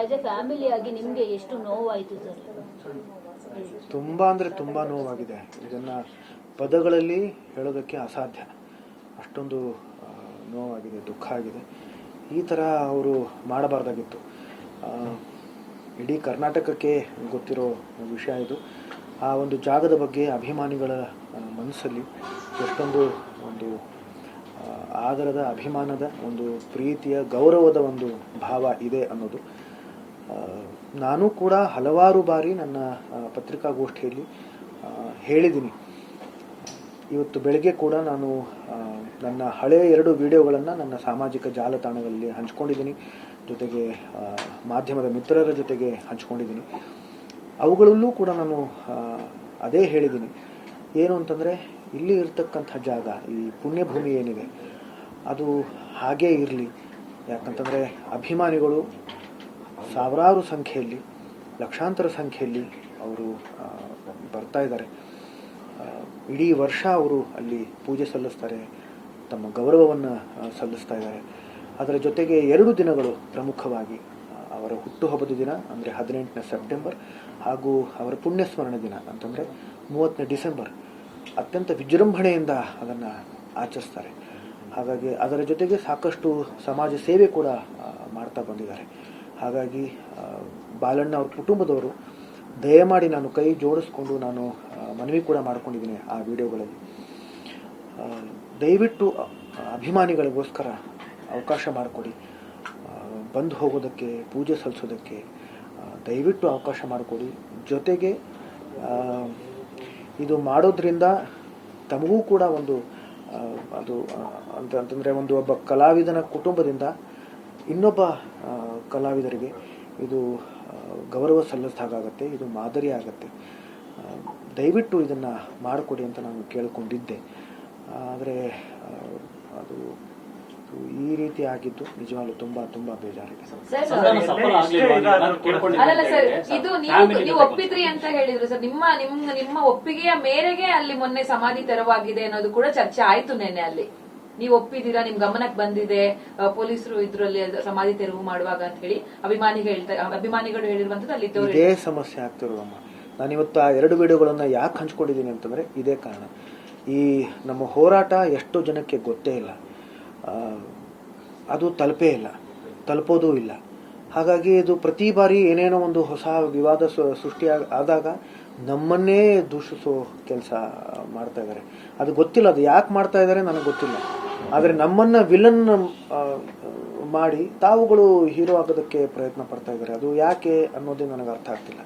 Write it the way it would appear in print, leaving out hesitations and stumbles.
As A family ಆಗಿ ನಿಮಗೆ ಎಷ್ಟು ನೋವಾಯಿತು ಸರ್? ತುಂಬಾ ಅಂದರೆ ತುಂಬ ನೋವಾಗಿದೆ. ಇದನ್ನು ಪದಗಳಲ್ಲಿ ಹೇಳೋದಕ್ಕೆ ಅಸಾಧ್ಯ. ಅಷ್ಟೊಂದು ನೋವಾಗಿದೆ, ದುಃಖ ಆಗಿದೆ. ಈ ಥರ ಅವರು ಮಾಡಬಾರ್ದಾಗಿತ್ತು. ಇಡೀ ಕರ್ನಾಟಕಕ್ಕೆ ಗೊತ್ತಿರೋ ವಿಷಯ ಇದು. ಆ ಒಂದು ಜಾಗದ ಬಗ್ಗೆ ಅಭಿಮಾನಿಗಳ ಮನಸ್ಸಲ್ಲಿ ಎಷ್ಟೊಂದು ಒಂದು ಆದರದ, ಅಭಿಮಾನದ, ಒಂದು ಪ್ರೀತಿಯ, ಗೌರವದ ಒಂದು ಭಾವ ಇದೆ ಅನ್ನೋದು. ನಾನು ಕೂಡ ಹಲವಾರು ಬಾರಿ ನನ್ನ ಪತ್ರಿಕಾಗೋಷ್ಠಿಯಲ್ಲಿ ಹೇಳಿದ್ದೀನಿ. ಇವತ್ತು ಬೆಳಗ್ಗೆ ಕೂಡ ನಾನು ನನ್ನ ಹಳೆಯ 2 ವಿಡಿಯೋಗಳನ್ನು ನನ್ನ ಸಾಮಾಜಿಕ ಜಾಲತಾಣಗಳಲ್ಲಿ ಹಂಚ್ಕೊಂಡಿದ್ದೀನಿ. ಜೊತೆಗೆ ಮಾಧ್ಯಮದ ಮಿತ್ರರ ಜೊತೆಗೆ ಹಂಚ್ಕೊಂಡಿದ್ದೀನಿ. ಅವುಗಳಲ್ಲೂ ಕೂಡ ನಾನು ಅದೇ ಹೇಳಿದ್ದೀನಿ. ಏನು ಅಂತಂದರೆ, ಇಲ್ಲಿ ಇರ್ತಕ್ಕಂಥ ಜಾಗ, ಈ ಪುಣ್ಯಭೂಮಿ ಏನಿದೆ ಅದು ಹಾಗೇ ಇರಲಿ. ಯಾಕಂತಂದರೆ ಅಭಿಮಾನಿಗಳು ಸಾವಿರಾರು ಸಂಖ್ಯೆಯಲ್ಲಿ, ಲಕ್ಷಾಂತರ ಸಂಖ್ಯೆಯಲ್ಲಿ ಅವರು ಬರ್ತಾ ಇದ್ದಾರೆ. ಇಡೀ ವರ್ಷ ಅವರು ಅಲ್ಲಿ ಪೂಜೆ ಸಲ್ಲಿಸ್ತಾರೆ, ತಮ್ಮ ಗೌರವವನ್ನು ಸಲ್ಲಿಸ್ತಾ ಇದ್ದಾರೆ. ಅದರ ಜೊತೆಗೆ 2 ದಿನಗಳು ಪ್ರಮುಖವಾಗಿ ಅವರ ಹುಟ್ಟುಹಬ್ಬದ ದಿನ ಅಂದರೆ 18ನೇ ಸೆಪ್ಟೆಂಬರ್ ಹಾಗೂ ಅವರ ಪುಣ್ಯಸ್ಮರಣೆ ದಿನ ಅಂತಂದರೆ 30ನೇ ಡಿಸೆಂಬರ್ ಅತ್ಯಂತ ವಿಜೃಂಭಣೆಯಿಂದ ಅದನ್ನು ಆಚರಿಸ್ತಾರೆ. ಹಾಗಾಗಿ ಅದರ ಜೊತೆಗೆ ಸಾಕಷ್ಟು ಸಮಾಜ ಸೇವೆ ಕೂಡ ಮಾಡ್ತಾ ಬಂದಿದ್ದಾರೆ. ಹಾಗಾಗಿ ಬಾಲಣ್ಣ ಅವ್ರ ಕುಟುಂಬದವರು ದಯಮಾಡಿ, ನಾನು ಕೈ ಜೋಡಿಸ್ಕೊಂಡು ನಾನು ಮನವಿ ಕೂಡ ಮಾಡ್ಕೊಂಡಿದ್ದೀನಿ ಆ ವಿಡಿಯೋಗಳಲ್ಲಿ, ದಯವಿಟ್ಟು ಅಭಿಮಾನಿಗಳಿಗೋಸ್ಕರ ಅವಕಾಶ ಮಾಡಿಕೊಡಿ. ಬಂದು ಹೋಗೋದಕ್ಕೆ, ಪೂಜೆ ಸಲ್ಲಿಸೋದಕ್ಕೆ ದಯವಿಟ್ಟು ಅವಕಾಶ ಮಾಡಿಕೊಡಿ. ಜೊತೆಗೆ ಇದು ಮಾಡೋದ್ರಿಂದ ತಮಗೂ ಕೂಡ ಒಂದು ಅದು ಅಂತಂದರೆ ಒಬ್ಬ ಕಲಾವಿದನ ಕುಟುಂಬದಿಂದ ಇನ್ನೊಬ್ಬ ಕಲಾವಿದರಿಗೆ ಇದು ಗೌರವ ಸಲ್ಲಿಸಿದಾಗತ್ತೆ, ಇದು ಮಾದರಿ ಆಗತ್ತೆ. ದಯವಿಟ್ಟು ಇದನ್ನು ಮಾಡಿಕೊಡಿ ಅಂತ ನಾನು ಕೇಳಿಕೊಂಡಿದ್ದೆ. ಆದರೆ ಅದು ಈ ರೀತಿ ಆಗಿದ್ದು ನಿಜವಾಗ್ಲೂ ತುಂಬಾ ತುಂಬಾ ಬೇಜಾರಿದೆ. ಅಲ್ಲ ಸರ್, ಇದು ನೀವು ಒಪ್ಪಿದ್ರಿ ಅಂತ ಹೇಳಿದ್ರು ಸರ್. ನಿಮ್ಮ ಒಪ್ಪಿಗೆಯ ಮೇರೆಗೆ ಅಲ್ಲಿ ಮೊನ್ನೆ ಸಮಾಧಿ ತೆರವಾಗಿದೆ ಅನ್ನೋದು ಕೂಡ ಚರ್ಚೆ ಆಯ್ತು ನೆನ್ನೆ. ಅಲ್ಲಿ ನೀವು ಒಪ್ಪಿದ್ದೀರಾ, ನಿಮ್ ಗಮನಕ್ಕೆ ಬಂದಿದೆ, ಪೊಲೀಸರು ಇದ್ರಲ್ಲಿ ಸಮಾಧಿ ತೆರವು ಮಾಡುವಾಗ ಅಂತ ಹೇಳಿ ಅಭಿಮಾನಿಗಳು ಹೇಳಿರುವಂತದ್ದು ಅಲ್ಲಿ ಇದೇ ಸಮಸ್ಯೆ ಆಗ್ತಿರೋದಮ್ಮ. ನಾನಿವತ್ತು ಆ 2 ವಿಡಿಯೋಗಳನ್ನ ಯಾಕೆ ಹಂಚ್ಕೊಂಡಿದ್ದೀನಿ ಅಂತಂದ್ರೆ ಇದೇ ಕಾರಣ. ಈ ನಮ್ಮ ಹೋರಾಟ ಎಷ್ಟೋ ಜನಕ್ಕೆ ಗೊತ್ತೇ ಇಲ್ಲ, ಅದು ತಲುಪೋದೂ ಇಲ್ಲ. ಹಾಗಾಗಿ ಇದು ಪ್ರತಿ ಬಾರಿ ಏನೇನೋ ಒಂದು ಹೊಸ ವಿವಾದ ಸೃಷ್ಟಿ ಆದಾಗ ನಮ್ಮನ್ನೇ ದೂಷಿಸೋ ಕೆಲಸ ಮಾಡ್ತಾ ಇದ್ದಾರೆ. ಅದು ಗೊತ್ತಿಲ್ಲ, ಅದು ಯಾಕೆ ಮಾಡ್ತಾ ಇದ್ದಾರೆ ನನಗೆ ಗೊತ್ತಿಲ್ಲ. ಆದರೆ ನಮ್ಮನ್ನ ವಿಲನ್ ಮಾಡಿ ತಾವುಗಳು ಹೀರೋ ಆಗೋದಕ್ಕೆ ಪ್ರಯತ್ನ ಪಡ್ತಾ ಇದ್ದಾರೆ. ಅದು ಯಾಕೆ ಅನ್ನೋದೇ ನನಗೆ ಅರ್ಥ ಆಗ್ತಿಲ್ಲ.